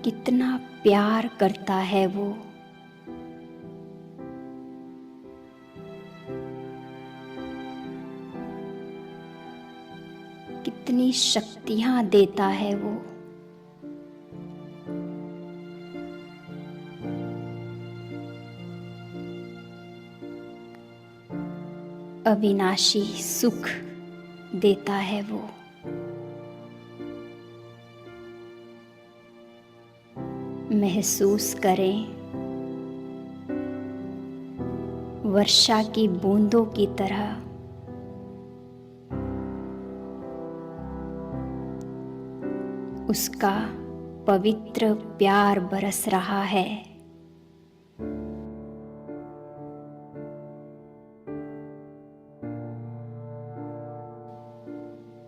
कितना प्यार करता है वो। कितनी शक्तियां देता है वो। अविनाशी सुख देता है वो। महसूस करें, वर्षा की बूंदों की तरह उसका पवित्र प्यार बरस रहा है।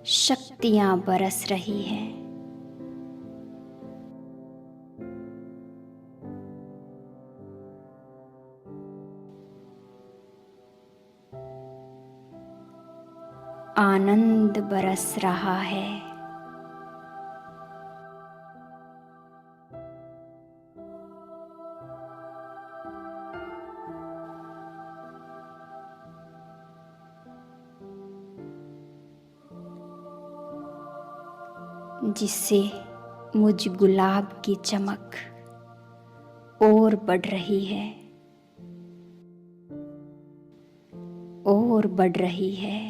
शक्तियां बरस रही हैं। आनंद बरस रहा है। जिससे मुझ गुलाब की चमक और बढ़ रही है, और बढ़ रही है।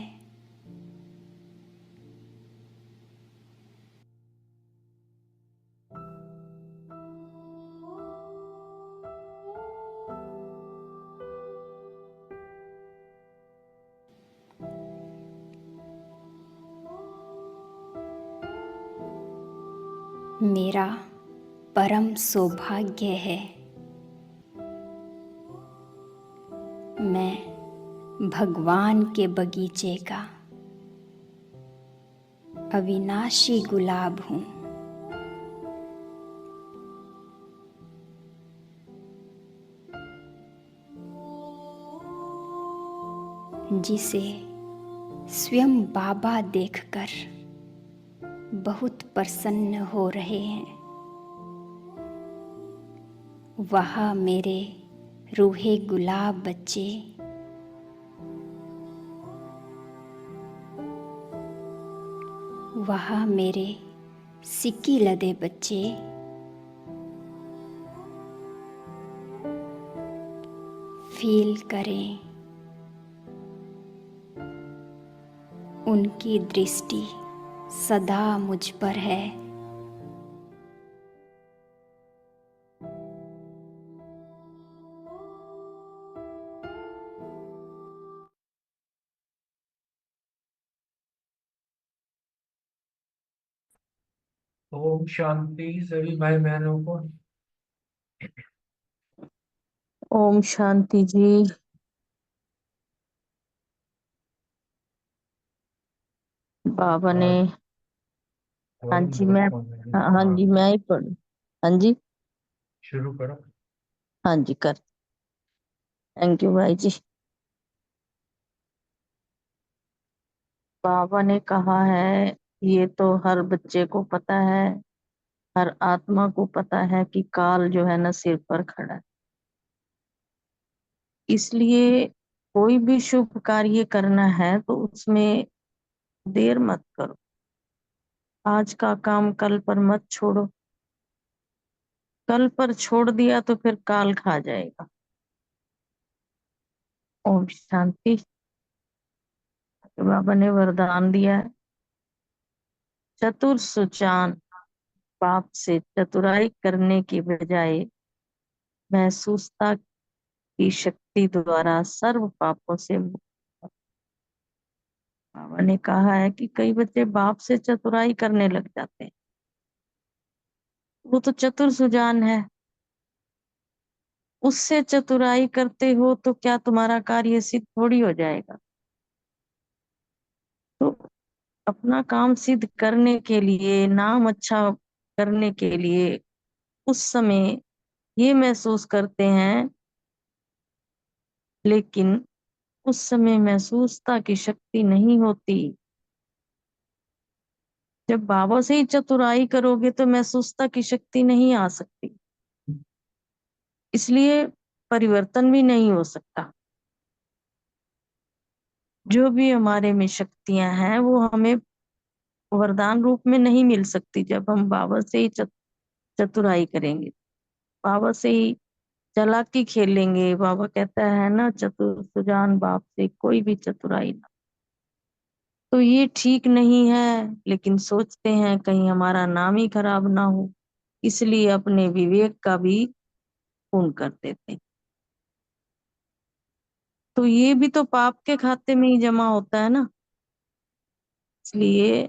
मेरा परम सौभाग्य है, मैं भगवान के बगीचे का अविनाशी गुलाब हूँ। जिसे स्वयं बाबा देखकर बहुत प्रसन्न हो रहे हैं। वहाँ मेरे रूहे गुलाब बच्चे वहाँ मेरे सिक्की लदे बच्चे फील करें, उनकी दृष्टि सदा मुझ पर है। ओम शांति सभी भाई बहनों को। ओम शांति जी। बाबा ने हाँ जी मैं हाँ जी मैं ही पढ़ हाँ जी शुरू करो। हाँ जी कर थैंक यू भाई जी। बाबा ने कहा है, ये तो हर बच्चे को पता है, हर आत्मा को पता है कि काल जो है ना सिर पर खड़ा है। इसलिए कोई भी शुभ कार्य करना है तो उसमें देर मत करो। आज का काम कल पर मत छोड़ो। कल पर छोड़ दिया तो फिर काल खा जाएगा। ओम शांति। बाबा ने वरदान दिया है, चतुर सुचान पाप से चतुराई करने की बजाय महसूसता की शक्ति द्वारा सर्व पापों से मुक्त हो। बाबा ने कहा है कि कई बच्चे बाप से चतुराई करने लग जाते हैं। वो तो चतुर सुजान है, उससे चतुराई करते हो तो क्या तुम्हारा कार्य सिद्ध थोड़ी हो जाएगा। तो अपना काम सिद्ध करने के लिए, नाम अच्छा करने के लिए उस समय ये महसूस करते हैं, लेकिन उस समय महसूसता की शक्ति नहीं होती। जब बाबा से ही चतुराई करोगे तो महसूसता की शक्ति नहीं आ सकती, इसलिए परिवर्तन भी नहीं हो सकता। जो भी हमारे में शक्तियां हैं वो हमें वरदान रूप में नहीं मिल सकती। जब हम बाबा से ही चतुराई करेंगे, बाबा से ही चालाकी खेलेंगे। बाबा कहता है ना, चतुर सुजान बाप से कोई भी चतुराई ना। तो ये ठीक नहीं है, लेकिन सोचते हैं कहीं हमारा नाम ही खराब ना हो, इसलिए अपने विवेक का भी खून कर देते हैं। तो ये भी तो पाप के खाते में ही जमा होता है ना। इसलिए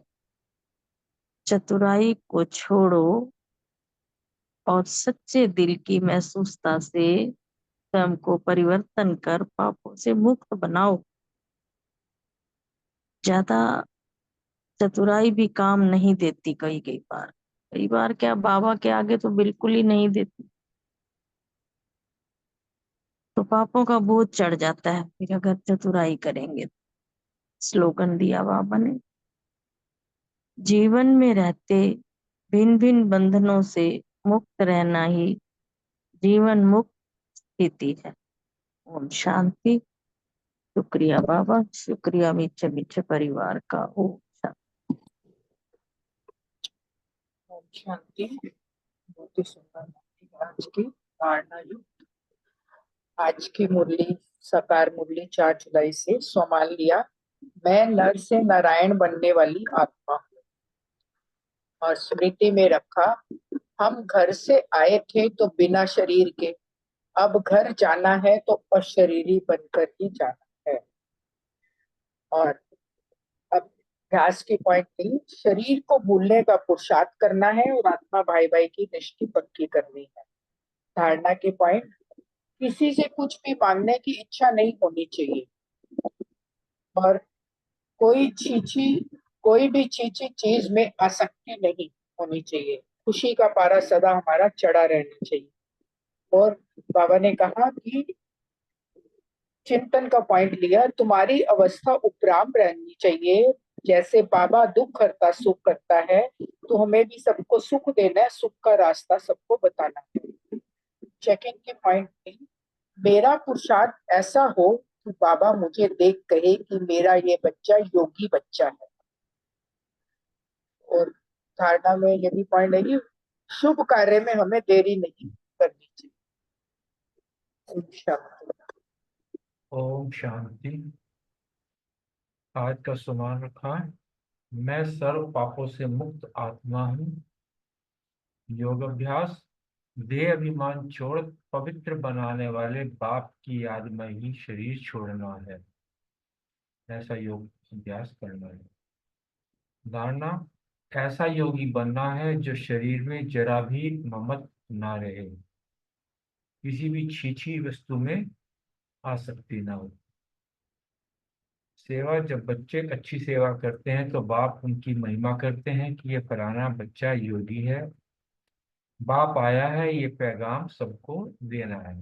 चतुराई को छोड़ो और सच्चे दिल की महसूसता से स्वयं को परिवर्तन कर पापों से मुक्त बनाओ। ज्यादा चतुराई भी काम नहीं देती। कई बार क्या, बाबा के आगे तो बिल्कुल ही नहीं देती। तो पापों का बोझ चढ़ जाता है फिर अगर चतुराई करेंगे। स्लोगन दिया बाबा ने, जीवन में रहते भिन्न भिन्न बंधनों से मुक्त रहना ही जीवन मुक्त स्थिति है। ओम शांति। शुक्रिया बाबा, शुक्रिया मीठे मीठे परिवार का। ओम शांति। ओम शांति। बहुत ही सुंदर मुरली आज की धारणा युक्त। आज की मुरली साकार मुरली 4 जुलाई से संभाल लिया। मैं नर से नारायण बनने वाली आत्मा हूँ। और स्मृति में रखा, हम घर से आए थे तो बिना शरीर के, अब घर जाना है तो अशरीरी बनकर ही जाना है। और अब अभ्यास की पॉइंट 3, शरीर को भूलने का पुरुषार्थ करना है और आत्मा भाई भाई की निष्ठा पक्की करनी है। धारणा के पॉइंट, किसी से कुछ भी मांगने की इच्छा नहीं होनी चाहिए। और कोई भी छीछी चीज में आसक्ति नहीं होनी चाहिए। खुशी का पारा सदा हमारा चढ़ा रहना चाहिए। और बाबा ने कहा कि चिंतन का पॉइंट लिया, तुम्हारी अवस्था उपराम रहनी चाहिए। जैसे बाबा दुख करता सुख करता है, तो हमें भी सबको सुख देना है, सुख का रास्ता सबको बताना है। चेकिंग के पॉइंट में, मेरा पुरुषार्थ ऐसा हो कि बाबा मुझे देख कहे कि मेरा ये बच्चा योगी बच्चा है। और धारणा में ये भी पॉइंट है कि शुभ कार्य में हमें देरी नहीं करनी चाहिए। ओम शांति। आज का सुमान रखा है, मैं सर्व पापों से मुक्त आत्मा हूँ। योग अभ्यास, देह अभिमान छोड़ पवित्र बनाने वाले बाप की याद में ही शरीर छोड़ना है। ऐसा योग अभ्यास करना है। धारणा, ऐसा योगी बनना है जो शरीर में जरा भी ममत ना रहे, किसी भी छीछी वस्तु में आसक्ति ना हो। सेवा, जब बच्चे अच्छी सेवा करते हैं तो बाप उनकी महिमा करते हैं कि ये फलाना बच्चा योगी है, बाप आया है ये पैगाम सबको देना है।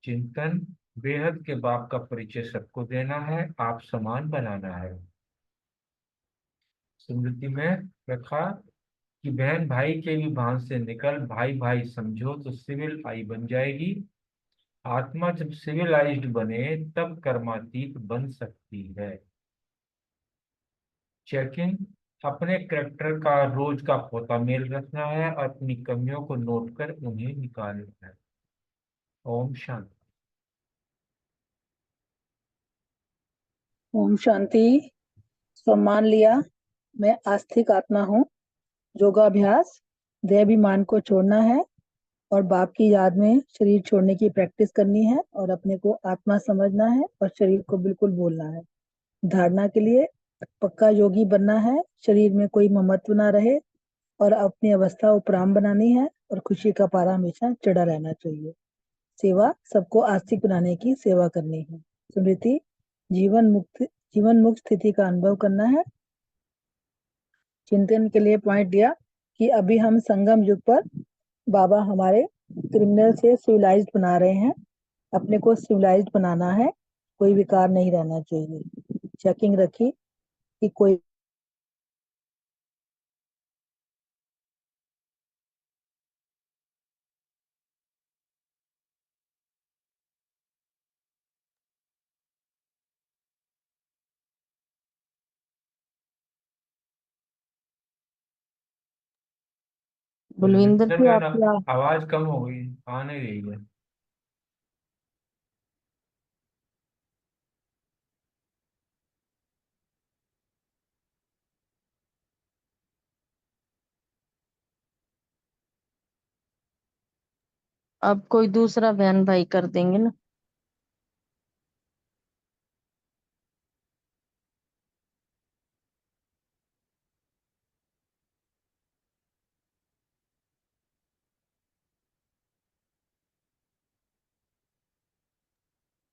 चिंतन, बेहद के बाप का परिचय सबको देना है, आप समान बनाना है। स्मृति में रखा कि बहन भाई के भी भान से निकल भाई भाई समझो तो सिविल आई बन जाएगी। आत्मा जब सिविलाइज्ड बने तब कर्मातीत बन सकती है। चेकिंग, अपने करेक्टर का रोज का पोता मेल रखना है और अपनी कमियों को नोट कर उन्हें निकालना है। ओम शांति। ओम शांति। सम्मान लिया, मैं आस्तिक आत्मा हूँ। योगाभ्यास, देहाभिमान को छोड़ना है और बाप की याद में शरीर छोड़ने की प्रैक्टिस करनी है और अपने को आत्मा समझना है और शरीर को बिल्कुल भूलना है। धारणा के लिए पक्का योगी बनना है, शरीर में कोई ममत्व ना रहे और अपनी अवस्था उपराम बनानी है और खुशी का पारा हमेशा चढ़ा रहना चाहिए। सेवा, सबको आस्तिक बनाने की सेवा करनी है। स्मृति, जीवन मुक्त स्थिति का अनुभव करना है। चिंतन के लिए पॉइंट दिया कि अभी हम संगम युग पर बाबा हमारे क्रिमिनल से सिविलाइज्ड बना रहे हैं, अपने को सिविलाइज्ड बनाना है, कोई विकार नहीं रहना चाहिए। चेकिंग रखी कि कोई बुलविंदर सर जी मैन, आपकी आवाज कम हो गई, आ नहीं रही है। अब कोई दूसरा बहन भाई कर देंगे ना।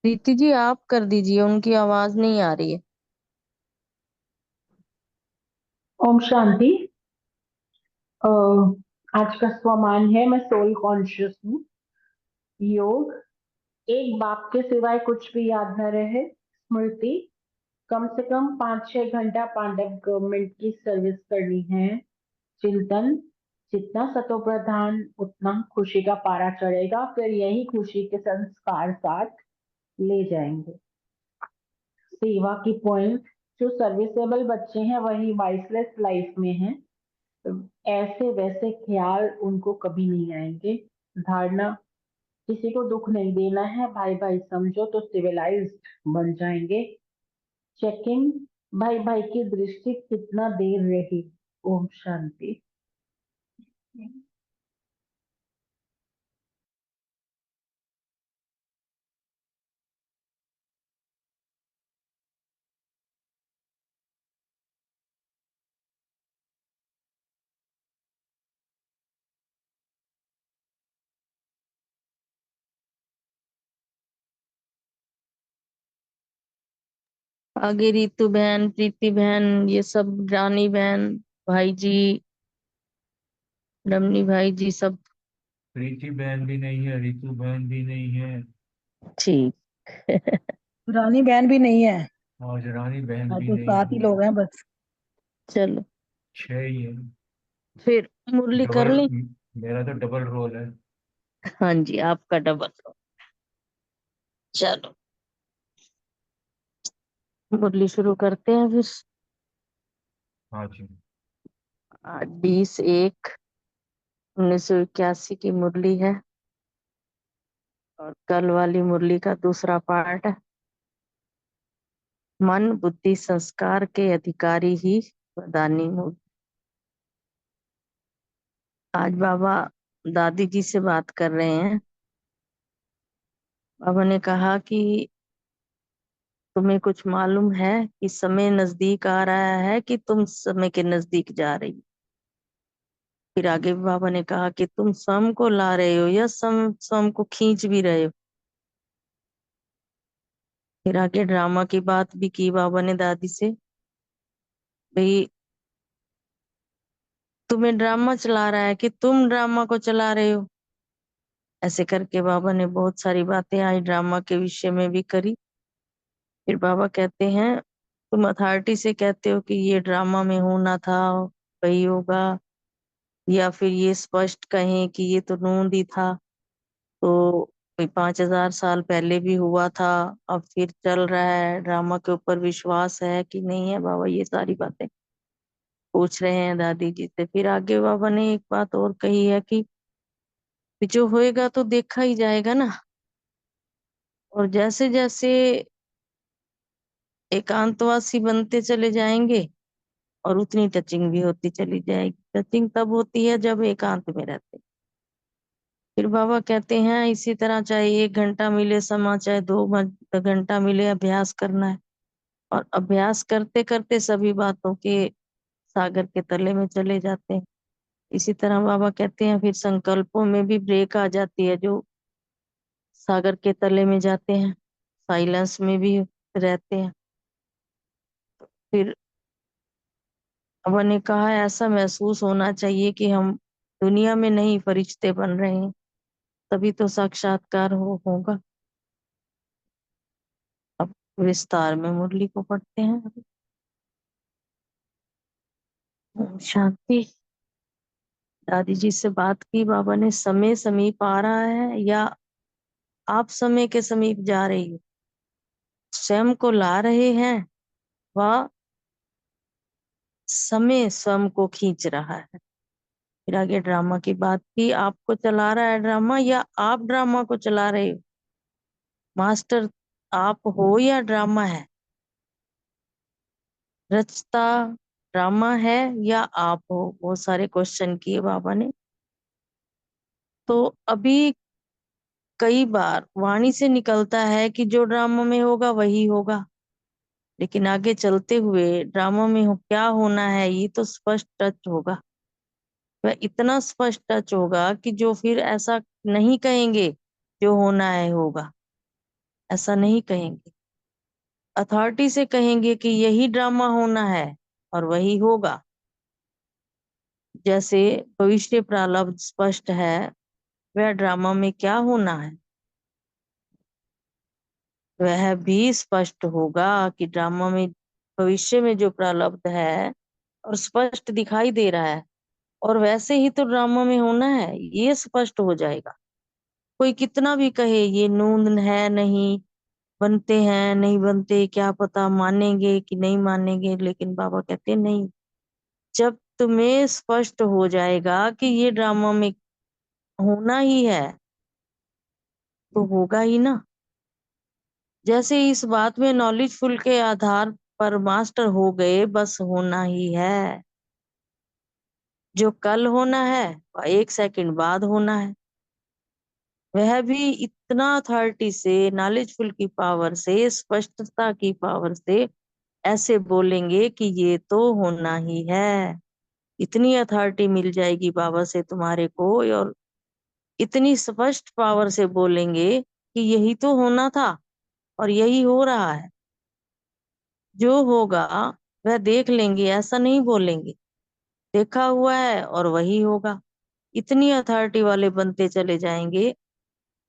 प्रीति जी आप कर दीजिए, उनकी आवाज नहीं आ रही है। ओम शांति। अ, आज का स्वमान है, मैं सोल कॉन्शियस हूँ। योग। एक बाप के सिवाय कुछ भी याद न रहे। स्मृति। कम से कम 5-6 घंटा पांडव गवर्नमेंट की सर्विस करनी है। चिंतन। जितना सतो प्रधान उतना खुशी का पारा चढ़ेगा, फिर यही खुशी के संस्कार साथ ले जाएंगे। सेवा की पॉइंट। जो सर्विसेबल बच्चे हैं वही वाइसलेस लाइफ में हैं। ऐसे वैसे ख्याल उनको कभी नहीं आएंगे। धारणा। किसी को दुख नहीं देना है, भाई भाई समझो तो सिविलाइज्ड बन जाएंगे। चेकिंग। भाई भाई की दृष्टि कितना देर रही। ओम शांति। आगे रितु बहन, प्रीति बहन, ये सब, रानी बहन, भाई जी, रमनी भाई जी, सब प्रीति बहन भी नहीं है, रितु बहन भी नहीं है, ठीक। रानी बहन भी नहीं है। और रानी बहन आज भी तो नहीं 7 ही है। लोग हैं बस। चलो 6 ही है। फिर मुरली कर डबल। ली। मेरा तो डबल रोल है। हाँ जी, आपका डबल। चलो मुरली शुरू करते हैं फिर। हाँ जी। 20-1-1981 की मुरली है और कल वाली मुरली का दूसरा पार्ट है। मन बुद्धि संस्कार के अधिकारी ही वरदानी मूर्ति। आज बाबा दादी जी से बात कर रहे हैं। बाबा ने कहा कि तुम्हें कुछ मालूम है कि समय नजदीक आ रहा है कि तुम समय के नजदीक जा रही हो। फिर आगे बाबा ने कहा कि तुम स्वयं को ला रहे हो या स्वयं स्वयं को खींच भी रहे हो। फिर आगे ड्रामा की बात भी की बाबा ने दादी से। भाई तुम्हें ड्रामा चला रहा है कि तुम ड्रामा को चला रहे हो। ऐसे करके बाबा ने बहुत सारी बातें आज ड्रामा के विषय में भी करी। फिर बाबा कहते हैं तुम अथॉरिटी से कहते हो कि ये ड्रामा में होना था, वही होगा, या फिर ये स्पष्ट कहें कि ये तो नूंद ही था, तो कोई 5,000 साल पहले भी हुआ था, अब फिर चल रहा है। ड्रामा के ऊपर विश्वास है कि नहीं है बाबा, ये सारी बातें पूछ रहे हैं दादी जी से। फिर आगे बाबा ने एक बात और कही है कि जो होएगा तो देखा ही जाएगा ना, और जैसे जैसे एकांतवासी बनते चले जाएंगे और उतनी टचिंग भी होती चली जाएगी। टचिंग तब होती है जब एकांत में रहते हैं। फिर बाबा कहते हैं इसी तरह चाहे 1 घंटा मिले समा, चाहे 2 घंटा मिले, अभ्यास करना है। और अभ्यास करते करते सभी बातों के सागर के तले में चले जाते हैं। इसी तरह बाबा कहते हैं फिर संकल्पों में भी ब्रेक आ जाती है, जो सागर के तले में जाते हैं, साइलेंस में भी रहते हैं। फिर बाबा ने कहा ऐसा महसूस होना चाहिए कि हम दुनिया में नहीं फरिश्ते बन रहे हैं, तभी तो साक्षात्कार होगा। अब विस्तार में मुरली को पढ़ते हैं। ओम शांति। दादी जी से बात की बाबा ने, समय समीप आ रहा है या आप समय के समीप जा रही हो? स्वयं को ला रहे हैं व समय स्वयं को खींच रहा है। फिर आगे ड्रामा की बात की, आपको चला रहा है ड्रामा या आप ड्रामा को चला रहे हो? मास्टर आप हो या ड्रामा है? रचता ड्रामा है या आप हो? बहुत सारे क्वेश्चन किए बाबा ने। तो अभी कई बार वाणी से निकलता है कि जो ड्रामा में होगा वही होगा, लेकिन आगे चलते हुए ड्रामा में क्या होना है ये तो स्पष्ट टच होगा। वह इतना स्पष्ट टच होगा कि जो फिर ऐसा नहीं कहेंगे जो होना है होगा, ऐसा नहीं कहेंगे। अथॉरिटी से कहेंगे कि यही ड्रामा होना है और वही होगा। जैसे भविष्य प्रारब्ध स्पष्ट है, वह ड्रामा में क्या होना है वह भी स्पष्ट होगा कि ड्रामा में भविष्य में जो प्रारब्ध है और स्पष्ट दिखाई दे रहा है, और वैसे ही तो ड्रामा में होना है, ये स्पष्ट हो जाएगा। कोई कितना भी कहे ये नून है नहीं बनते हैं नहीं बनते, क्या पता मानेंगे कि नहीं मानेंगे, लेकिन बाबा कहते नहीं, जब तुम्हें स्पष्ट हो जाएगा कि ये ड्रामा में होना ही है तो होगा ही ना। जैसे इस बात में नॉलेजफुल के आधार पर मास्टर हो गए, बस होना ही है। जो कल होना है वह 1 सेकंड बाद होना है। वह भी इतना अथॉरिटी से, नॉलेजफुल की पावर से, स्पष्टता की पावर से ऐसे बोलेंगे कि ये तो होना ही है। इतनी अथॉरिटी मिल जाएगी बाबा से तुम्हारे को, और इतनी स्पष्ट पावर से बोलेंगे कि यही तो होना था और यही हो रहा है। जो होगा वह देख लेंगे, ऐसा नहीं बोलेंगे देखा हुआ है और वही होगा। इतनी अथॉरिटी वाले बनते चले जाएंगे।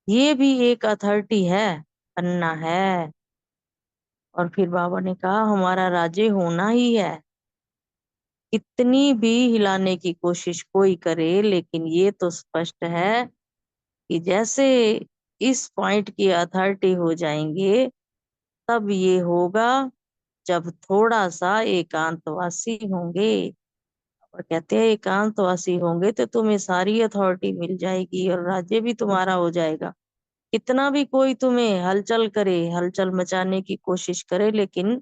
ये भी एक अथॉरिटी है, अन्ना है। और फिर बाबा ने कहा हमारा राज्य होना ही है। इतनी भी हिलाने की कोशिश कोई करे, लेकिन ये तो स्पष्ट है कि जैसे इस पॉइंट की अथॉरिटी हो जाएंगे तब ये होगा जब थोड़ा सा एकांतवासी होंगे। और कहते हैं एकांतवासी होंगे तो तुम्हें सारी अथॉरिटी मिल जाएगी और राज्य भी तुम्हारा हो जाएगा। कितना भी कोई तुम्हें हलचल करे, हलचल मचाने की कोशिश करे, लेकिन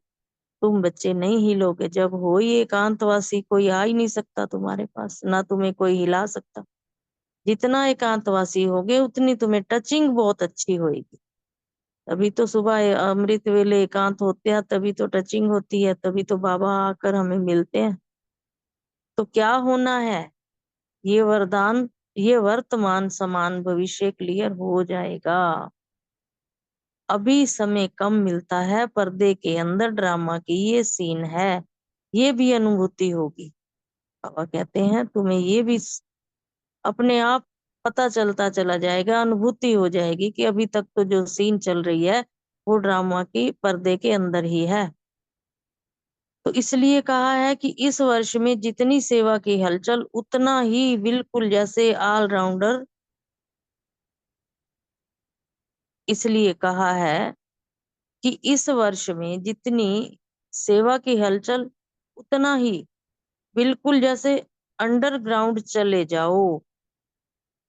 तुम बच्चे नहीं हिलोगे। जब हो ही एकांतवासी, कोई आ ही नहीं सकता तुम्हारे पास, ना तुम्हें कोई हिला सकता। जितना एकांतवासी होगे उतनी तुम्हें टचिंग बहुत अच्छी होगी। तभी तो सुबह अमृत वेले एकांत होते हैं, तभी तो टचिंग होती है, तभी तो बाबा आकर हमें मिलते हैं। तो क्या होना है, ये वरदान, ये वर्तमान समान भविष्य क्लियर हो जाएगा। अभी समय कम मिलता है, पर्दे के अंदर ड्रामा की ये सीन है, ये भी अनुभूति होगी। बाबा कहते हैं तुम्हें ये भी अपने आप पता चलता चला जाएगा, अनुभूति हो जाएगी कि अभी तक तो जो सीन चल रही है वो ड्रामा की पर्दे के अंदर ही है। तो इसलिए कहा है कि इस वर्ष में जितनी सेवा की हलचल उतना ही बिल्कुल जैसे ऑलराउंडर, इसलिए कहा है कि इस वर्ष में जितनी सेवा की हलचल उतना ही बिल्कुल जैसे अंडरग्राउंड चले जाओ।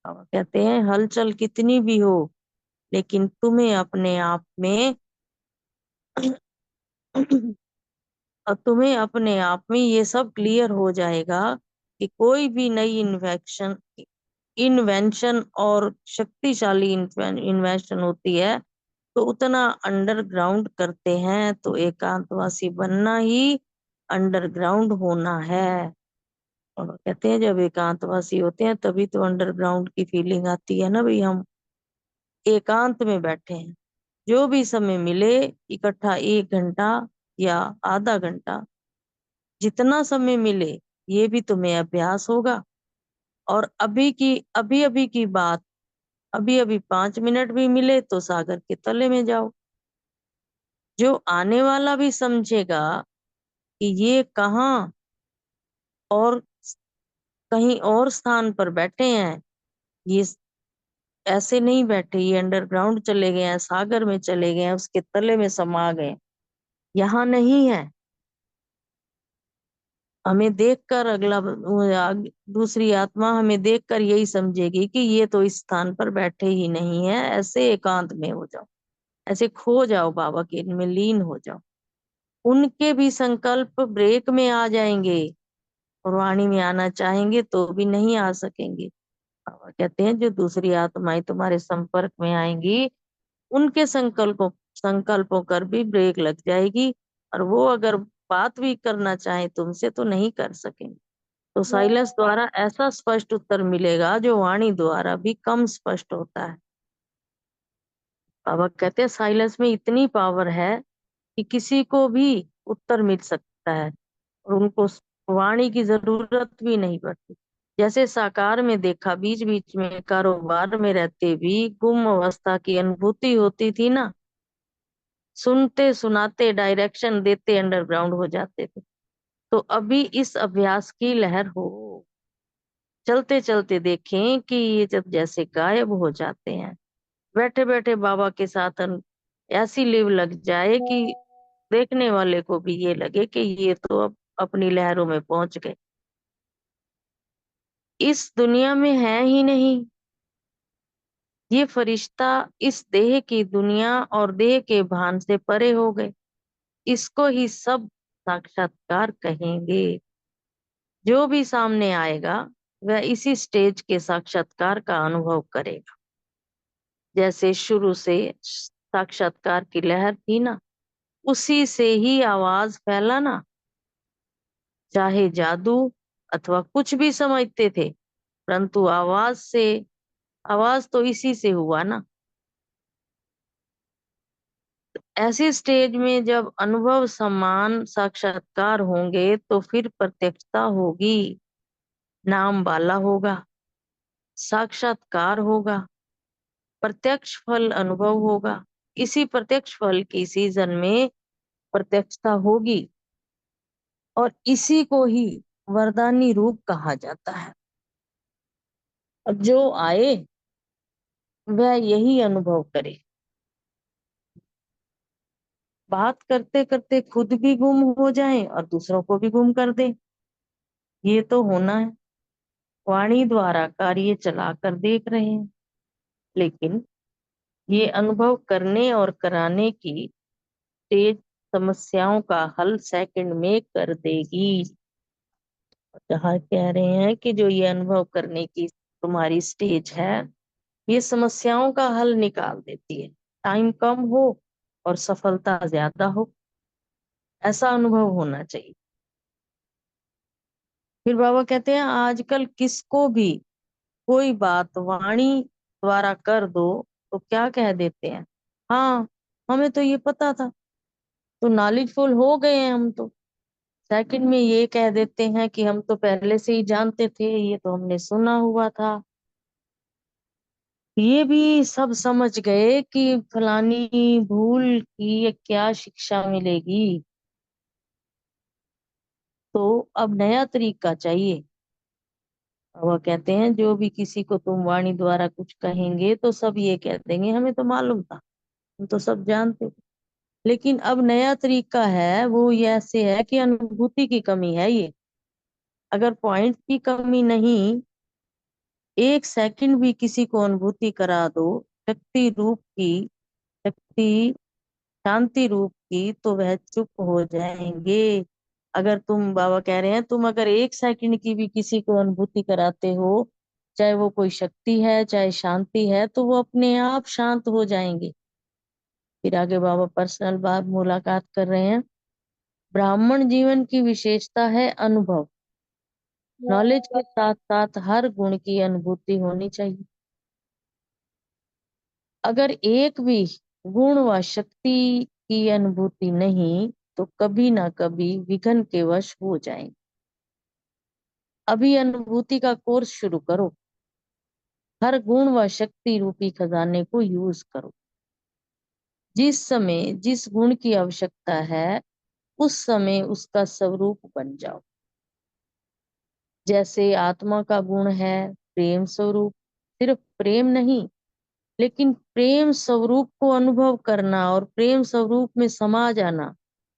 अब कहते हैं हलचल कितनी भी हो, लेकिन तुम्हें अपने आप में और तुम्हें अपने आप में ये सब क्लियर हो जाएगा कि कोई भी नई इन्वेंशन और शक्तिशाली इन्वेंशन होती है तो उतना अंडरग्राउंड करते हैं। तो एकांतवासी बनना ही अंडरग्राउंड होना है। और कहते हैं जब एकांतवासी होते हैं तभी तो अंडरग्राउंड की फीलिंग आती है ना, भाई हम एकांत में बैठे हैं। जो भी समय मिले, इकट्ठा 1 घंटा या आधा घंटा, जितना समय मिले, ये भी तुम्हें अभ्यास होगा। और अभी अभी की बात, अभी अभी 5 मिनट भी मिले तो सागर के तले में जाओ। जो आने वाला भी समझेगा कि ये कहाँ और कहीं और स्थान पर बैठे हैं, ये ऐसे नहीं बैठे, ये अंडरग्राउंड चले गए हैं, सागर में चले गए हैं, उसके तले में समा गए, यहाँ नहीं है। हमें देखकर दूसरी आत्मा हमें देखकर यही समझेगी कि ये तो इस स्थान पर बैठे ही नहीं है। ऐसे एकांत में हो जाओ, ऐसे खो जाओ, बाबा के इनमें लीन हो जाओ। उनके भी संकल्प ब्रेक में आ जाएंगे और वाणी में आना चाहेंगे तो भी नहीं आ सकेंगे। बाबा कहते हैं जो दूसरी आत्माएं तुम्हारे संपर्क में आएंगी, उनके संकल्पों कर भी ब्रेक लग जाएगी, और वो अगर बात भी करना चाहे तुमसे तो नहीं कर सकेंगे। तो साइलेंस द्वारा ऐसा स्पष्ट उत्तर मिलेगा जो वाणी द्वारा भी कम स्पष्ट होता है। बाबा कहते हैं साइलेंस में इतनी पावर है कि किसी को भी उत्तर मिल सकता है और उनको वाणी की जरूरत भी नहीं पड़ती। जैसे साकार में देखा, बीच बीच में कारोबार में रहते भी गुम अवस्था की अनुभूति होती थी ना, सुनते सुनाते डायरेक्शन देते अंडरग्राउंड हो जाते थे। तो अभी इस अभ्यास की लहर हो, चलते चलते देखें कि ये जब जैसे गायब हो जाते हैं, बैठे बैठे बाबा के साथ ऐसी लिव लग जाए कि देखने वाले को भी ये लगे कि ये तो अब अपनी लहरों में पहुंच गए, इस दुनिया में है ही नहीं। ये फरिश्ता इस देह की दुनिया और देह के भान से परे हो गए। इसको ही सब साक्षात्कार कहेंगे। जो भी सामने आएगा वह इसी स्टेज के साक्षात्कार का अनुभव करेगा। जैसे शुरू से साक्षात्कार की लहर थी ना, उसी से ही आवाज फैला ना, चाहे जादू अथवा कुछ भी समझते थे, परंतु आवाज तो इसी से हुआ ना। ऐसी स्टेज में जब अनुभव समान साक्षात्कार होंगे तो फिर प्रत्यक्षता होगी, नाम वाला होगा, साक्षात्कार होगा, प्रत्यक्ष फल अनुभव होगा। इसी प्रत्यक्ष फल की सीजन में प्रत्यक्षता होगी और इसी को ही वरदानी रूप कहा जाता है। अब जो आए वह यही अनुभव करे। बात करते करते खुद भी गुम हो जाए और दूसरों को भी गुम कर दे, ये तो होना है। वाणी द्वारा कार्य चलाकर देख रहे हैं, लेकिन ये अनुभव करने और कराने की तेज समस्याओं का हल सेकंड में कर देगी। जहाँ कह रहे हैं कि जो ये अनुभव करने की तुम्हारी स्टेज है, ये समस्याओं का हल निकाल देती है। टाइम कम हो और सफलता ज्यादा हो, ऐसा अनुभव होना चाहिए। फिर बाबा कहते हैं आजकल किसको भी कोई बात वाणी द्वारा कर दो तो क्या कह देते हैं, हाँ हमें तो ये पता था, तो नॉलेजफुल हो गए हैं हम तो। सेकंड में ये कह देते हैं कि हम तो पहले से ही जानते थे, ये तो हमने सुना हुआ था। ये भी सब समझ गए कि फलानी भूल की क्या शिक्षा मिलेगी, तो अब नया तरीका चाहिए। वह कहते हैं जो भी किसी को तुम वाणी द्वारा कुछ कहेंगे तो सब ये कह देंगे हमें तो मालूम था, हम तो सब जानते थे। लेकिन अब नया तरीका है, वो ये ऐसे है कि अनुभूति की कमी है। ये अगर पॉइंट की कमी नहीं, एक सेकंड भी किसी को अनुभूति करा दो शक्ति रूप की, शक्ति शांति रूप की, तो वह चुप हो जाएंगे। अगर तुम, बाबा कह रहे हैं, तुम अगर एक सेकंड की भी किसी को अनुभूति कराते हो, चाहे वो कोई शक्ति है चाहे शांति है, तो वो अपने आप शांत हो जाएंगे। फिर आगे बाबा पर्सनल बात मुलाकात कर रहे हैं। ब्राह्मण जीवन की विशेषता है अनुभव। नॉलेज के साथ साथ हर गुण की अनुभूति होनी चाहिए। अगर एक भी गुण व शक्ति की अनुभूति नहीं तो कभी ना कभी विघ्न के वश हो जाएंगे। अभी अनुभूति का कोर्स शुरू करो, हर गुण व शक्ति रूपी खजाने को यूज करो। जिस समय जिस गुण की आवश्यकता है उस समय उसका स्वरूप बन जाओ। जैसे आत्मा का गुण है प्रेम स्वरूप, सिर्फ प्रेम नहीं, लेकिन प्रेम स्वरूप को अनुभव करना और प्रेम स्वरूप में समा जाना,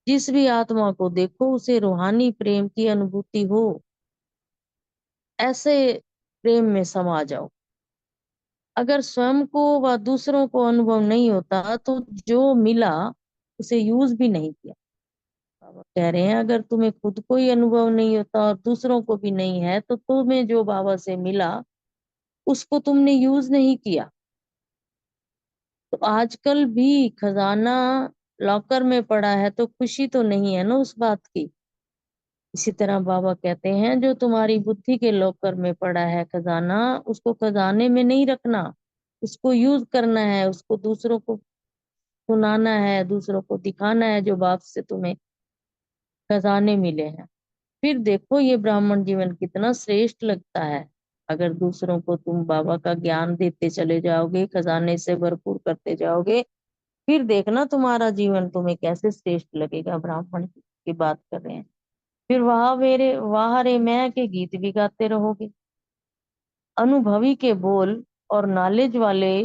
जिस भी आत्मा को देखो उसे रूहानी प्रेम की अनुभूति हो, ऐसे प्रेम में समा जाओ। अगर स्वयं को व दूसरों को अनुभव नहीं होता तो जो मिला उसे यूज भी नहीं किया। बाबा कह रहे हैं अगर तुम्हें खुद को ही अनुभव नहीं होता और दूसरों को भी नहीं है तो तुम्हें जो बाबा से मिला उसको तुमने यूज नहीं किया। तो आजकल भी खजाना लॉकर में पड़ा है तो खुशी तो नहीं है ना उस बात की। इसी तरह बाबा कहते हैं जो तुम्हारी बुद्धि के लॉकर में पड़ा है खजाना, उसको खजाने में नहीं रखना, उसको यूज करना है, उसको दूसरों को सुनाना है, दूसरों को दिखाना है जो बाप से तुम्हें खजाने मिले हैं। फिर देखो ये ब्राह्मण जीवन कितना श्रेष्ठ लगता है। अगर दूसरों को तुम बाबा का ज्ञान देते चले जाओगे, खजाने से भरपूर करते जाओगे, फिर देखना तुम्हारा जीवन तुम्हें कैसे श्रेष्ठ लगेगा। ब्राह्मण की बात कर रहे हैं। फिर वाह रे मैं के गीत भी गाते रहोगे। अनुभवी के बोल और नॉलेज वाले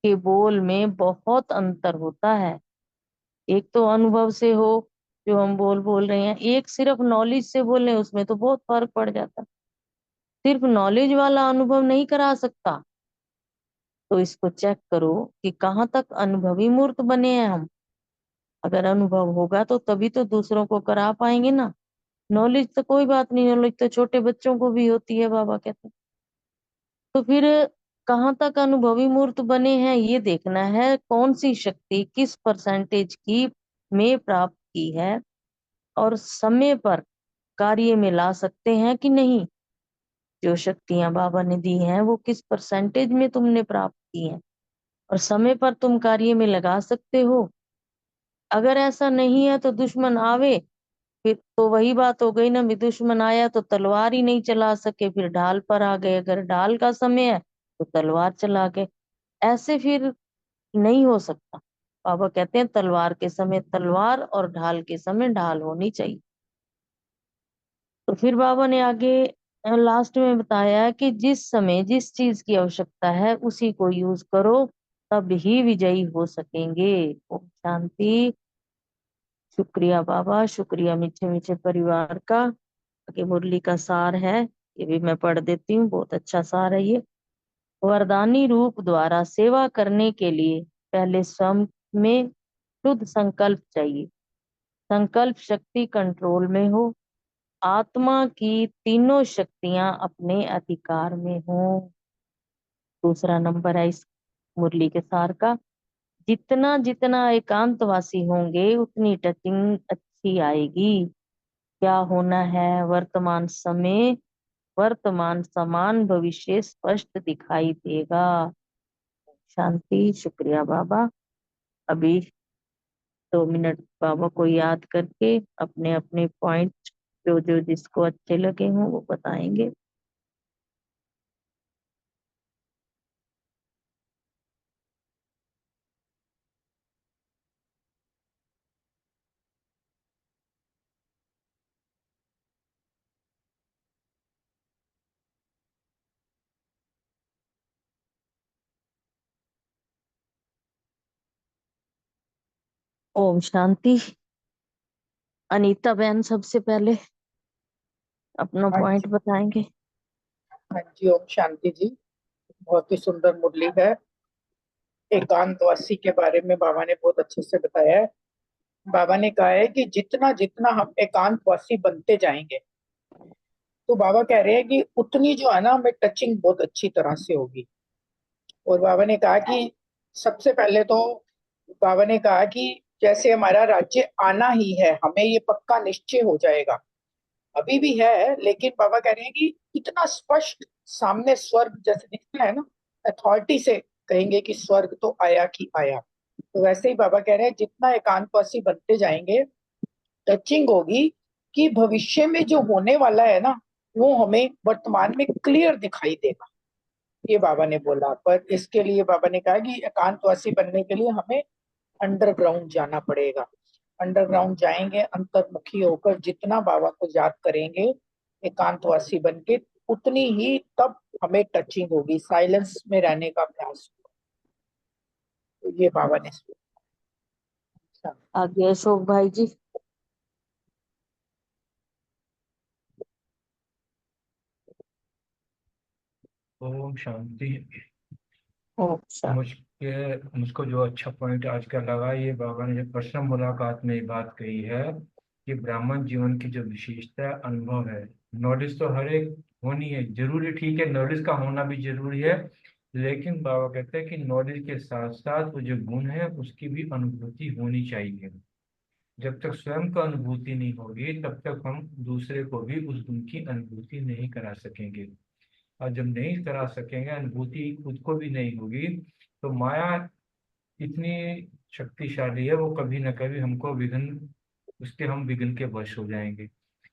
के बोल में बहुत अंतर होता है। एक तो अनुभव से हो जो हम बोल बोल रहे हैं, एक सिर्फ नॉलेज से बोल रहे हैं, उसमें तो बहुत फर्क पड़ जाता है। सिर्फ नॉलेज वाला अनुभव नहीं करा सकता। तो इसको चेक करो कि कहाँ तक अनुभवी मूर्त बने हैं हम। अगर अनुभव होगा तो तभी तो दूसरों को करा पाएंगे ना। नॉलेज तो कोई बात नहीं, नॉलेज तो छोटे बच्चों को भी होती है बाबा कहते हैं। तो फिर कहाँ तक अनुभवी मूर्त बने हैं ये देखना है, कौन सी शक्ति किस परसेंटेज की में प्राप्त की है और समय पर कार्य में ला सकते हैं कि नहीं। जो शक्तियां बाबा ने दी हैं वो किस परसेंटेज में तुमने प्राप्त की हैं और समय पर तुम कार्य में लगा सकते हो। अगर ऐसा नहीं है तो दुश्मन आवे, फिर तो वही बात हो गई ना, भी दुश्मन आया तो तलवार ही नहीं चला सके, फिर ढाल पर आ गए। अगर ढाल का समय है तो तलवार चला गए, ऐसे फिर नहीं हो सकता। बाबा कहते हैं तलवार के समय तलवार और ढाल के समय ढाल होनी चाहिए। तो फिर बाबा ने आगे लास्ट में बताया कि जिस समय जिस चीज की आवश्यकता है उसी को यूज करो, तब ही विजयी हो सकेंगे। ओम शांति। शुक्रिया बाबा, शुक्रिया मीठे मीठे परिवार का। आगे मुरली का सार है, ये भी मैं पढ़ देती हूँ, बहुत अच्छा सार है ये। वरदानी रूप द्वारा सेवा करने के लिए पहले स्वयं में शुद्ध संकल्प चाहिए। संकल्प शक्ति कंट्रोल में हो, आत्मा की तीनों शक्तियां अपने अधिकार में हो। दूसरा नंबर है इस मुरली के सार का, जितना जितना एकांतवासी होंगे उतनी टचिंग अच्छी आएगी। क्या होना है, वर्तमान समय वर्तमान समान भविष्य स्पष्ट दिखाई देगा। शांति। शुक्रिया बाबा। अभी 2 मिनट बाबा को याद करके अपने अपने पॉइंट जो जो जिसको अच्छे लगे हों वो बताएंगे। ओम शांति। अनीता बहन सबसे पहले अपना हाँ पॉइंट जी, बताएंगे। हाँ जी, ओम शांति जी। बहुत ही सुंदर मुरली है। एकांतवासी के बारे में बाबा ने बहुत अच्छे से बताया है। बाबा ने कहा है कि जितना जितना हम एकांतवासी बनते जाएंगे, तो बाबा कह रहे हैं कि उतनी जो है ना हमें टचिंग बहुत अच्छी तरह से होगी। और बाबा ने कहा कि सबसे पहले तो बाबा ने कहा कि जैसे हमारा राज्य आना ही है, हमें ये पक्का निश्चय हो जाएगा। अभी भी है, लेकिन बाबा कह रहे हैं कि इतना स्पष्ट सामने स्वर्ग जैसे दिखता है ना, अथॉरिटी से कहेंगे कि स्वर्ग तो आया कि आया। तो वैसे ही बाबा कह रहे हैं जितना एकांतवासी बनते जाएंगे, टचिंग होगी कि भविष्य में जो होने वाला है ना, वो हमें वर्तमान में क्लियर दिखाई देगा। ये बाबा ने बोला। पर इसके लिए बाबा ने कहा कि एकांतवासी बनने के लिए हमें अंडरग्राउंड जाना पड़ेगा। अंडरग्राउंड जाएंगे अंतर्मुखी होकर, जितना बाबा को याद करेंगे एकांतवासी बन के, उतनी ही तब हमें टचिंग होगी, साइलेंस में रहने का अभ्यास होगा। तो ये बाबा ने आगे अशोक भाई जी। ओम शांति। अच्छा। मुझको जो अच्छा पॉइंट आज का लगा, ये बाबा ने जो प्रश्न मुलाकात में ये बात कही है कि ब्राह्मण जीवन की जो विशेषता अनुभव है। नॉलेज तो हर एक होनी है, जरूरी, ठीक है, नॉलेज का होना भी जरूरी है, लेकिन बाबा कहते हैं कि नॉलेज के साथ साथ वो जो गुण है उसकी भी अनुभूति होनी चाहिए। जब तक स्वयं का अनुभूति नहीं होगी तब तक हम दूसरे को भी उस गुण की अनुभूति नहीं करा सकेंगे। और जब नहीं करा सकेंगे, अनुभूति खुद को भी नहीं होगी, तो माया इतनी शक्तिशाली है, वो कभी ना कभी हमको विघ्न, उसके हम विघ्न के वश हो जाएंगे।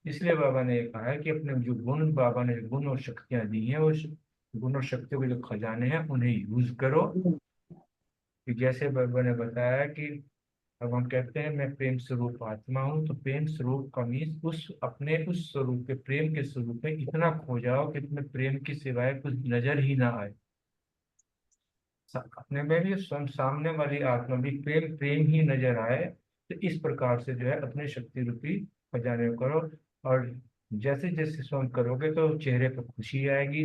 इसलिए बाबा ने ये कहा है कि अपने जो गुण, बाबा ने जो गुण और शक्तियां दी हैं, उस गुण और शक्तियों के जो खजाने हैं उन्हें यूज करो। कि जैसे बाबा ने बताया कि अब हम कहते हैं मैं प्रेम स्वरूप आत्मा हूँ, तो प्रेम स्वरूप का मीन्स उस अपने उस स्वरूप के, प्रेम के स्वरूप में इतना खो जाओ कि तुम्हें प्रेम की सिवाय कुछ नजर ही ना आए। अपने में भी सामने वाली आत्मा भी प्रेम प्रेम ही नजर आए। तो इस प्रकार से जो है अपने शक्ति रूपी खजाने को करो। और जैसे जैसे स्वयं करोगे तो चेहरे पर खुशी आएगी,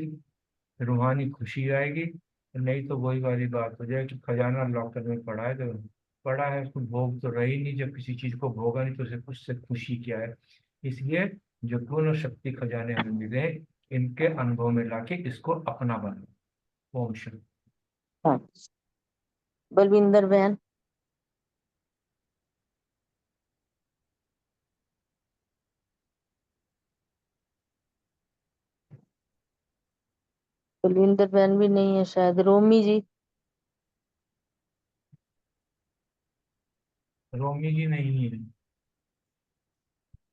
रूहानी खुशी आएगी। नहीं तो वही वाली बात हो जाए कि खजाना लॉकर में पड़ा है, तो पड़ा है, उसको भोग तो रही नहीं, जब किसी चीज को भोगा नहीं तो उसे उससे खुशी क्या है। इसलिए जो गुण और शक्ति खजाने हमें मिले, इनके अनुभव में लाके इसको अपना बनाओ। ओम शांति। हाँ, बलविंदर बहन। बलविंदर बहन भी नहीं है शायद। रोमी जी। रोमी जी नहीं है,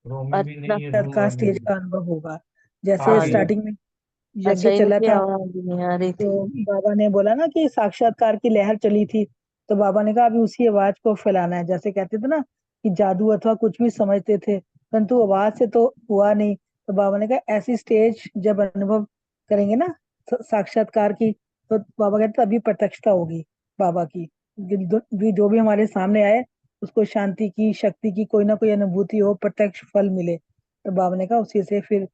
रोमी भी नहीं है, रूम साक्षात्कार और भी स्टेज नहीं। का अनुभव होगा। आ जैसे गई। स्टार्टिंग में अच्छा, यज्ञ चला इनकी था, आवाज नहीं आ रही थी। तो बाबा ने बोला ना कि साक्षात्कार की लहर चली थी, तो बाबा ने कहा अभी उसी आवाज को फैलाना है। जैसे कहते थे ना कि जादू अथवा कुछ भी समझते थे, परंतु आवाज से तो हुआ नहीं। तो बाबा ने कहा ऐसी स्टेज जब अनुभव करेंगे ना साक्षात्कार की, तो बाबा कहते अभी प्रत्यक्षता होगी बाबा की। जो भी हमारे सामने आए उसको शांति की, शक्ति की कोई ना कोई अनुभूति हो, प्रत्यक्ष फल मिले। तो बाबा ने कहा उसी से फिर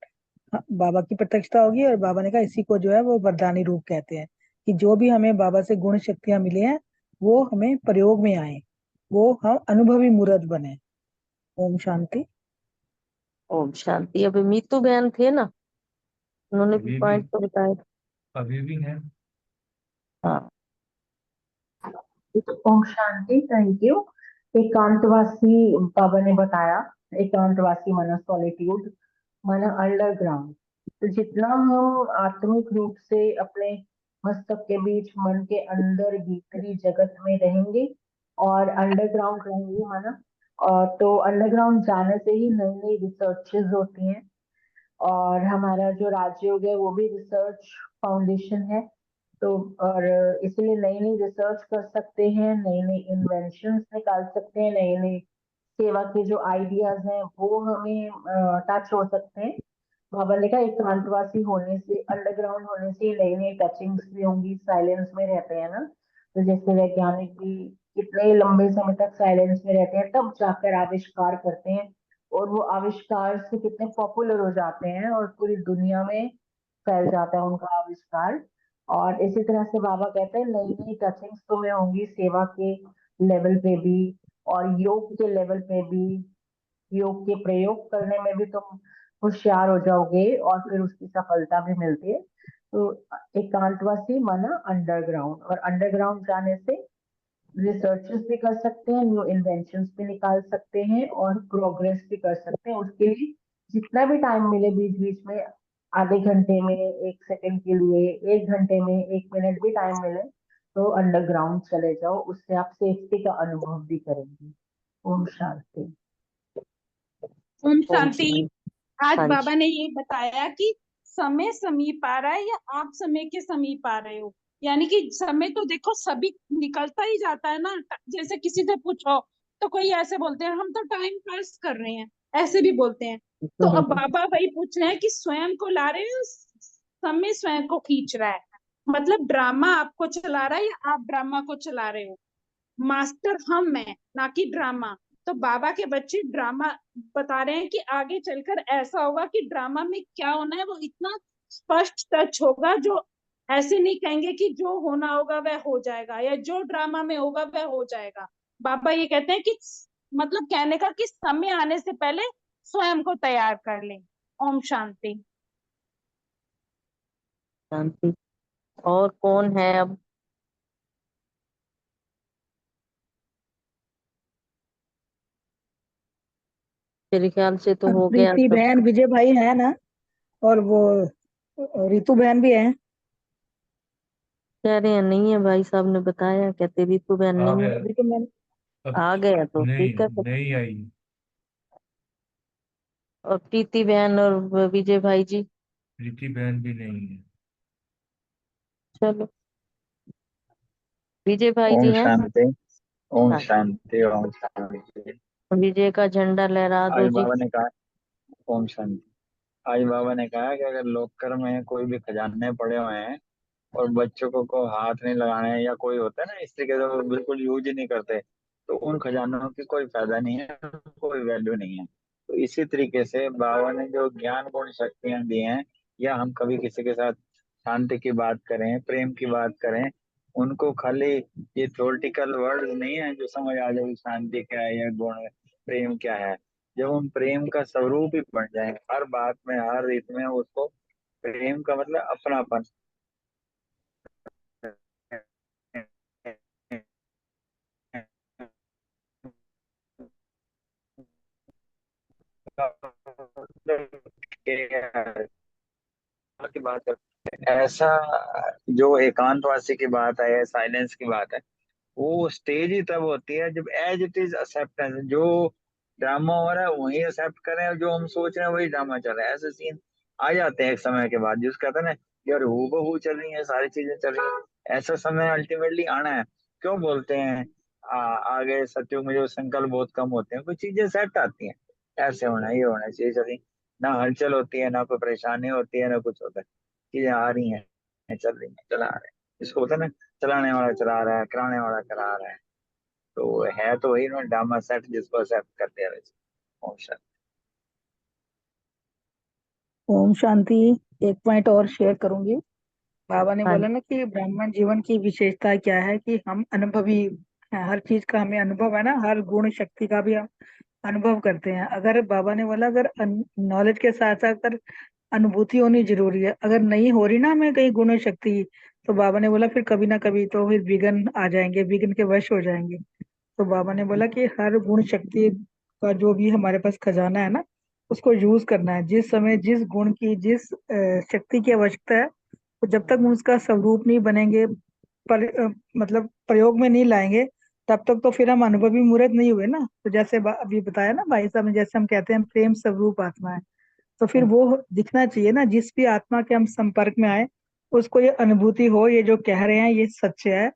हाँ, बाबा की प्रत्यक्षता होगी। और बाबा ने कहा इसी को जो है वो वरदानी रूप कहते हैं, कि जो भी हमें बाबा से गुण शक्तियां मिली हैं वो हमें प्रयोग में आए, वो हम अनुभवी मूर्त बने। ओम शांति। ओम शांति। अभी मीतू बहन थे ना, उन्होंने भी अभी भी, पॉइंट तो बताया। अभी भी है। हाँ। Om Shanti, thank you. एकांतवासी बाबा ने बताया, एकांतवासी माना सॉलिट्यूड, माना अंडरग्राउंड। तो जितना हम आत्मिक रूप से अपने मस्तक के बीच, मन के अंदर भीतरी जगत में रहेंगे और अंडरग्राउंड रहेंगे माना, और तो अंडरग्राउंड जाने से ही नई नई रिसर्चेज होती हैं। और हमारा जो राजयोग है वो भी रिसर्च फाउंडेशन है। तो और इसलिए नई नई रिसर्च कर सकते हैं, नई नई इन्वेंशंस निकाल सकते हैं, नई नई सेवा के जो आइडियाज हैं वो हमें टच हो सकते हैं। बाबा ने कहा एकांतवासी होने से, अंडरग्राउंड होने से नई नई टचिंग्स भी होंगी। साइलेंस में रहते हैं ना, तो जैसे वैज्ञानिक भी कितने लंबे समय तक साइलेंस में रहते हैं, तब जाकर आविष्कार करते हैं, और वो आविष्कार से कितने पॉपुलर हो जाते हैं और पूरी दुनिया में फैल जाता है उनका आविष्कार। और इसी तरह से बाबा कहते हैं नई नई टचिंग्स तुम्हें होंगी सेवा के लेवल पे भी, और योग के लेवल पे भी। योग के प्रयोग करने में भी तुम होशियार हो जाओगे और फिर उसकी सफलता भी मिलती है। तो एकांतवासी माना अंडरग्राउंड, और अंडरग्राउंड जाने से रिसर्चेस भी कर सकते हैं, न्यू इन्वेंशंस भी निकाल सकते हैं और प्रोग्रेस भी कर सकते हैं। उसके लिए जितना भी टाइम मिले बीच बीच में, आधे घंटे में, 1 सेकंड के लिए, 1 घंटे में, 1 मिनट भी टाइम मिले, तो अंडरग्राउंड चले जाओ, उससे आप सेफ्टी का अनुभव भी करेंगे। ओम शांति। ओम ओम शांति। शांति। आज हाँ जी। बाबा ने ये बताया कि समय समीप आ रहा है या आप समय के समीप आ रहे हो। यानी कि समय तो देखो सभी निकलता ही जाता है ना। जैसे किसी से पूछो तो कोई ऐसे बोलते हैं हम तो टाइम पास कर रहे हैं, ऐसे भी बोलते हैं। तो अब बाबा वही पूछ रहे हैं कि स्वयं को ला रहे हैं, समय स्वयं को खींच रहा है। मतलब ड्रामा आपको चला रहा है या आप ड्रामा को चला रहे हो। मास्टर हम हैं, ना कि ड्रामा। तो बाबा के बच्चे ड्रामा बता रहे हैं कि आगे चलकर ऐसा होगा कि ड्रामा में क्या होना है वो इतना स्पष्ट टच होगा, जो ऐसे नहीं कहेंगे कि जो होना होगा वह हो जाएगा, या जो ड्रामा में होगा वह हो जाएगा। बाबा ये कहते हैं कि मतलब कहने का कि समय आने से पहले स्वयं को तैयार कर लें। ओम शांति। शांति। और कौन है अब? मेरे ख्याल से तो हो गया प्रीति सब। बहन, विजय भाई है ना, और वो रितु बहन भी है। कह रहे हैं नहीं है, भाई साहब ने बताया, कहते ऋतु बहन आ नहीं है। गया अभी तो मैंने अब। आ गया तो नहीं, ठीक है सब। नहीं आई। और प्रीति बहन और विजय भाई जी। प्रीति बहन भी नहीं है। चलो, विजय भाई ओम जी हैं। शांति। ओम हाँ, शांति। ओम शांति। विजय का झंडा लहरा दो आज जी। बाबा ने कहा, ओम शांति। आज बाबा ने कहा कि अगर लॉकर में कोई भी खजाने पड़े हुए हैं और बच्चों को हाथ नहीं लगाने हैं, या कोई होता है ना इस तरीके से वो बिल्कुल यूज ही नहीं करते, तो उन खजानों की कोई फायदा नहीं है, कोई वैल्यू नहीं है। तो इसी तरीके से बाबा ने जो ज्ञान गुण शक्तियां दी हैं, या हम कभी किसी के साथ शांति की बात करें, प्रेम की बात करें, उनको खाली ये थ्योरेटिकल वर्ड नहीं है जो समझ आ जाए कि शांति क्या है या गुण प्रेम क्या है। जब हम प्रेम का स्वरूप ही बन जाए हर बात में, हर रीत में, उसको प्रेम का मतलब अपनापन की बात करते हैं, ऐसा जो एकांतवासी की बात है, साइलेंस की बात है, वो स्टेज ही तब होती है जब एज इट इज एक्सेप्टेंस, जो ड्रामा हो रहा है वही एक्सेप्ट करें, और जो हम सोच रहे हैं वही ड्रामा चल रहा है। ऐसे सीन आ जाते हैं एक समय के बाद, जिसका कहते हैं ना यार हूबहू चल रही है, सारी चीजें चल रही है। ऐसा समय अल्टीमेटली आना है। क्यों बोलते हैं आगे सत्युग में जो संकल्प बहुत कम होते हैं, कुछ चीजें सेट आती हैं, ऐसे होना ये होना चाहिए, चली ना हलचल होती है, ना कोई परेशानी होती है, ना कुछ होता है, चीजें आ रही हैं, चल रही हैं, चला आ रहे हैं। इसको होता है ना, चलाने वाला चला रहा है, कराने वाला करा रहा है। तो है तो वही ना ड्रामा सेट, जिसको एक्सेप्ट करते हैं वैसे। ओम शांति। ओम शांति। एक पॉइंट और शेयर करूंगी। बाबा ने हाँ बोला ना कि ब्राह्मण जीवन की विशेषता क्या है, कि हम अनुभवी हैं, हर चीज का हमें अनुभव है ना, हर गुण शक्ति का भी हम अनुभव करते हैं। अगर बाबा ने बोला अगर नॉलेज के साथ साथ अगर अनुभूति होनी जरूरी है, अगर नहीं हो रही ना हमें कहीं गुण शक्ति, तो बाबा ने बोला फिर कभी ना कभी तो फिर विघ्न आ जाएंगे, विघ्न के वश हो जाएंगे। तो बाबा ने बोला कि हर गुण शक्ति का जो भी हमारे पास खजाना है ना, उसको यूज करना है। जिस समय जिस गुण की जिस शक्ति की आवश्यकता है, तो जब तक हम उसका स्वरूप नहीं बनेंगे, मतलब प्रयोग में नहीं लाएंगे, तब तक तो फिर हम अनुभवी मूर्त नहीं हुए ना। तो जैसे अभी बताया ना भाई साहब ने, जैसे हम कहते हैं प्रेम स्वरूप आत्मा है, तो फिर वो दिखना चाहिए ना, जिस भी आत्मा के हम संपर्क में आए उसको ये अनुभूति हो, ये जो कह रहे हैं ये सच है,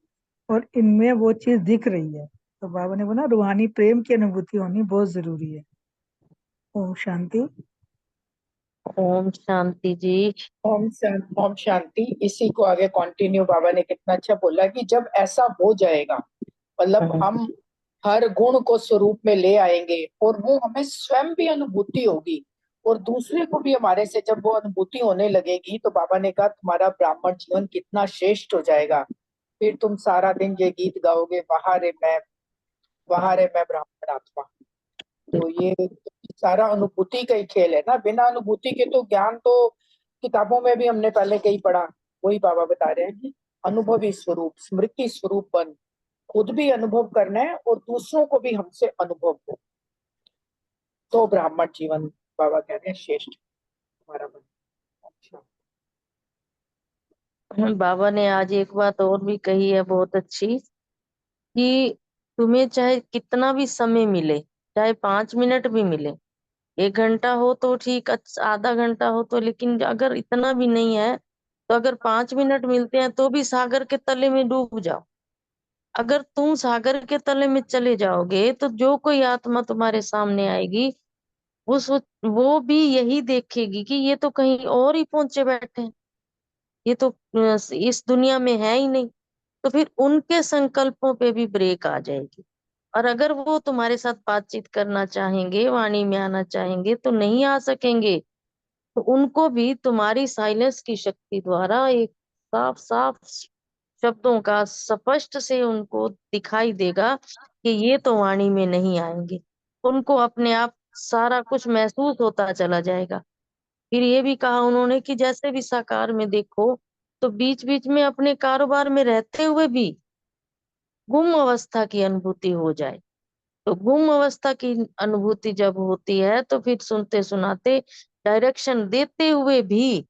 और इनमें वो चीज दिख रही है। तो बाबा ने बोला रूहानी प्रेम की अनुभूति होनी बहुत जरूरी है। ओम शांति। ओम शांति जी। ओम शांति। इसी को आगे कंटिन्यू बाबा ने कितना अच्छा बोला कि जब ऐसा हो जाएगा, मतलब हाँ, हम हर गुण को स्वरूप में ले आएंगे, और वो हमें स्वयं भी अनुभूति होगी, और दूसरे को भी हमारे से जब वो अनुभूति होने लगेगी, तो बाबा ने कहा तुम्हारा ब्राह्मण जीवन कितना श्रेष्ठ हो जाएगा। फिर तुम सारा दिन ये गीत गाओगे, वहां रे मैं ब्राह्मण आत्मा। तो ये सारा अनुभूति का ही खेल है ना, बिना अनुभूति के तो ज्ञान तो किताबों में भी हमने पहले कहीं पढ़ा। वही बाबा बता रहे हैं कि अनुभवी स्वरूप, स्मृति स्वरूप बन, खुद भी अनुभव करना है और दूसरों को भी हमसे अनुभव हो, तो ब्राह्मण जीवन बाबा कह रहे हैं श्रेष्ठ हमारा बन। अच्छा। बाबा ने आज एक बात और भी कही है बहुत अच्छी, कि तुम्हें चाहे कितना भी समय मिले, चाहे 5 मिनट भी मिले, 1 घंटा हो तो ठीक, आधा घंटा हो तो, लेकिन अगर इतना भी नहीं है तो अगर 5 मिनट मिलते हैं तो भी सागर के तले में डूब जाओ। अगर तुम सागर के तले में चले जाओगे तो जो कोई आत्मा तुम्हारे सामने आएगी, वो भी यही देखेगी कि ये तो कहीं और ही पहुंचे बैठे हैं, ये तो इस दुनिया में है ही नहीं। तो फिर उनके संकल्पों पे भी ब्रेक आ जाएगी। और अगर वो तुम्हारे साथ बातचीत करना चाहेंगे, वाणी में आना चाहेंगे, तो नहीं आ सकेंगे। तो उनको भी तुम्हारी साइलेंस की शक्ति द्वारा एक साफ साफ शब्दों का स्पष्ट से उनको दिखाई देगा कि ये तो वाणी में नहीं आएंगे। उनको अपने आप सारा कुछ महसूस होता चला जाएगा। फिर ये भी कहा उन्होंने कि जैसे भी साकार में देखो, तो बीच बीच में अपने कारोबार में रहते हुए भी गुम अवस्था की अनुभूति हो जाए। तो गुम अवस्था की अनुभूति जब होती है, तो फिर सुनते सुनाते डायरेक्शन देते हुए भी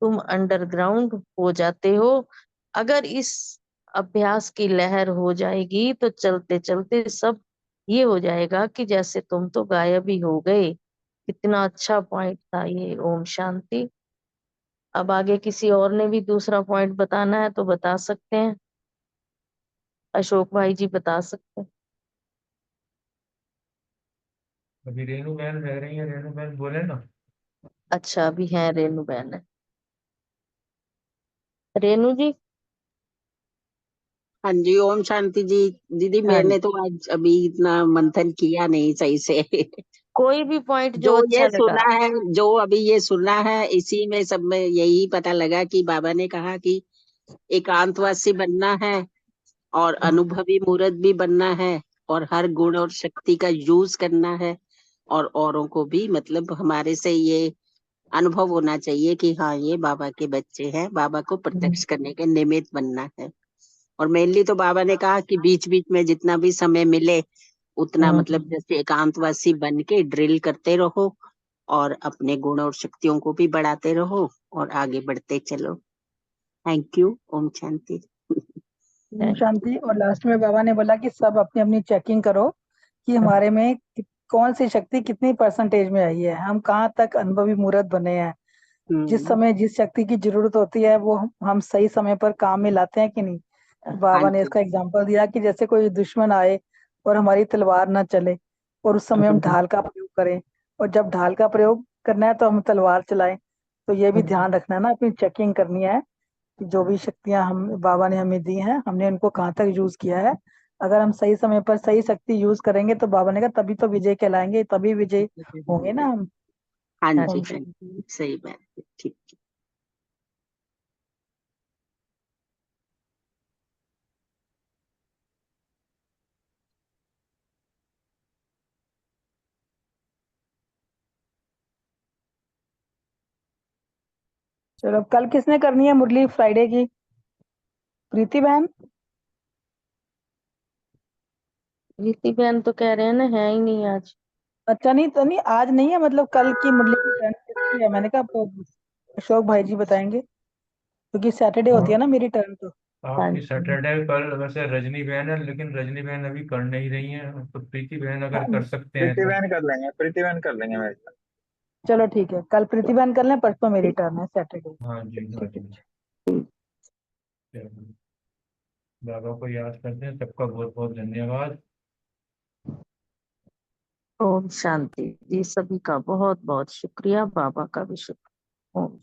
तुम अंडरग्राउंड हो जाते हो। अगर इस अभ्यास की लहर हो जाएगी, तो चलते चलते सब ये हो जाएगा कि जैसे तुम तो गायब ही हो गए। कितना अच्छा पॉइंट था ये। ओम शांति। अब आगे किसी और ने भी दूसरा पॉइंट बताना है तो बता सकते हैं। अशोक भाई जी बता सकते हैं। अभी रेणु बहन रह रही है, रेणु बहन बोले ना। अच्छा, अभी है रेणु बहन है। रेणु जी। हाँ जी, ओम शांति जी। दीदी हाँ मैंने जी, तो आज अभी इतना मंथन किया नहीं सही से। कोई भी पॉइंट जो जो अच्छा ये लगा। सुना है, जो अभी ये सुना है, इसी में सब में यही पता लगा कि बाबा ने कहा कि एकांतवासी बनना है और अनुभवी मूर्त भी बनना है और हर गुण और शक्ति का यूज करना है और औरों को भी मतलब हमारे से ये अनुभव होना चाहिए कि हाँ ये बाबा के बच्चे हैं, बाबा को प्रत्यक्ष करने के निमित्त बनना है। और मेनली तो बाबा ने कहा कि बीच बीच में जितना भी समय मिले उतना मतलब जैसे एकांतवासी बन के ड्रिल करते रहो और अपने गुण और शक्तियों को भी बढ़ाते रहो और आगे बढ़ते चलो। Thank you. ओम शांति। ओम शांति। और लास्ट में बाबा ने बोला कि सब अपनी अपनी चेकिंग करो कि हमारे में कौन सी शक्ति कितनी परसेंटेज में आई है, हम कहाँ तक अनुभवी मूर्त बने हैं, जिस समय जिस शक्ति की जरूरत होती है वो हम सही समय पर काम में लाते हैं कि नहीं। हाँ बाबा ने जी। इसका एग्जांपल दिया कि जैसे कोई दुश्मन आए और हमारी तलवार ना चले और उस समय हम ढाल का प्रयोग करें, और जब ढाल का प्रयोग करना है तो हम तलवार चलाएं। तो ये भी ध्यान रखना है ना, अपनी चेकिंग करनी है कि जो भी शक्तियां हम बाबा ने हमें दी हैं हमने उनको कहाँ तक यूज किया है। अगर हम सही समय पर सही शक्ति यूज करेंगे तो बाबा ने कहा तभी तो विजय कहलाएंगे, तभी विजय होंगे ना हम। हाँ जी, ओम हाँ शांति। जी, सही बात है। ठीक। चलो, कल किसने करनी है मुरली फ्राइडे की? प्रीति बहन। प्रीति बहन तो कह रहे हैं ना, है ही नहीं आज। अच्छा, नहीं तो नहीं, आज नहीं है, मतलब कल की मुरली की टर्न किसकी है? मैंने कहा अशोक भाई जी बताएंगे, क्योंकि सैटरडे होती है ना मेरी टर्न तो। आपकी सैटरडे कल वैसे रजनी बहन है, लेकिन रजनी बहन अभी कर नहीं रही है, तो प्रीति बहन अगर कर सकते हैं प्रीति तो। बहन कर लेंगे, प्रीति बहन कर लेंगे मेरे साथ। चलो ठीक है, कल प्रीति बहन कर लें, परसों मेरी टर्न है सैटरडे। हाँ जी, हाँ ठीक है। जी। चलो, बाबा को याद करते हैं। सबका बहुत बहुत धन्यवाद। ओम शांति जी। सभी का बहुत बहुत शुक्रिया, बाबा का भी शुक्रिया। ओम।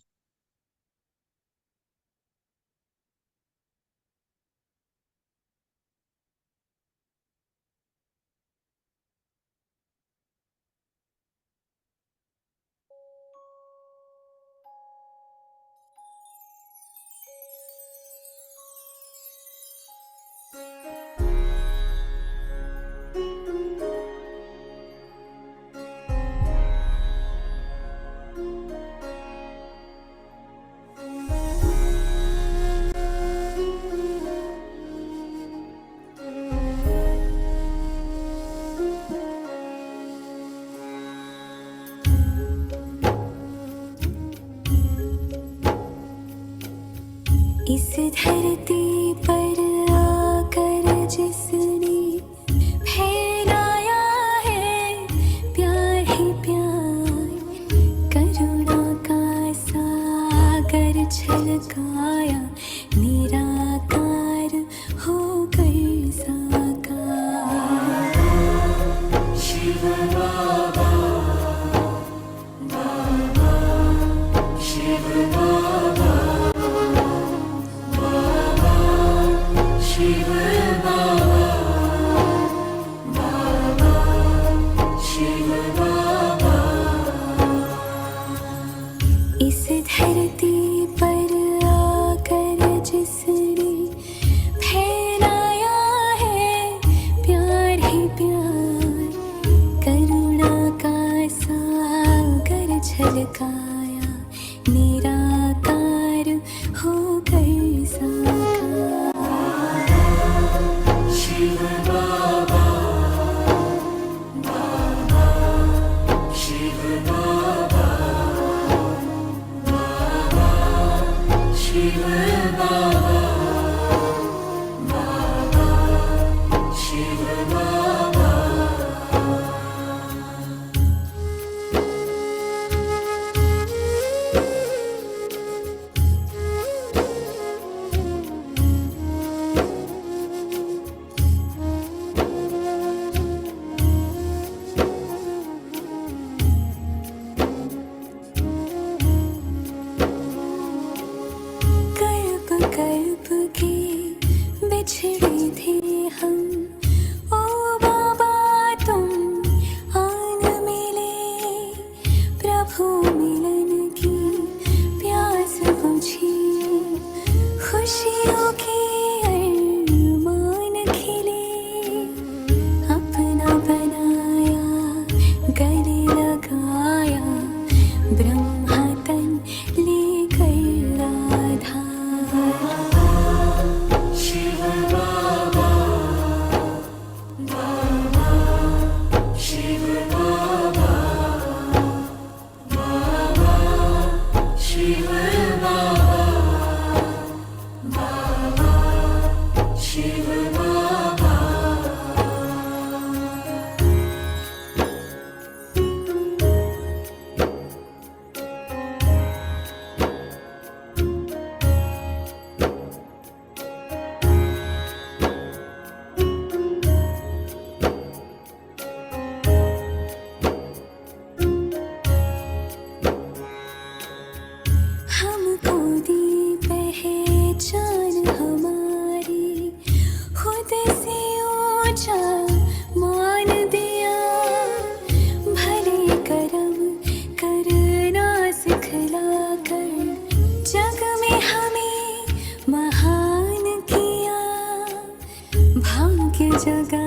इस धरती पर आकर जिसने फैलाया है प्यार ही प्यार, करुणा का सागर छलकाया, निराकार होकर साकार। शिव बाबा, बाबा शिव बाबा, शिव बाबा बाबा शिव बाबा कल्प कल्प के बिछड़े थे हम ओ बाबा तुम आन मिले प्रभु मिलन की प्यास बुझी खुशियों के अरमान खिले अपना बनाया गले लगाया ब्रह्मा तन लेकर राधा शिव बाबा बाबा शिव बाबा बाबा शिव बाबा बाबा शिव बाबा हमको दी पहचान हमारी खुद से ऊंचा मान दिया भले कर्म करना सिखला कर जग में हमें महान किया भाग्य जगा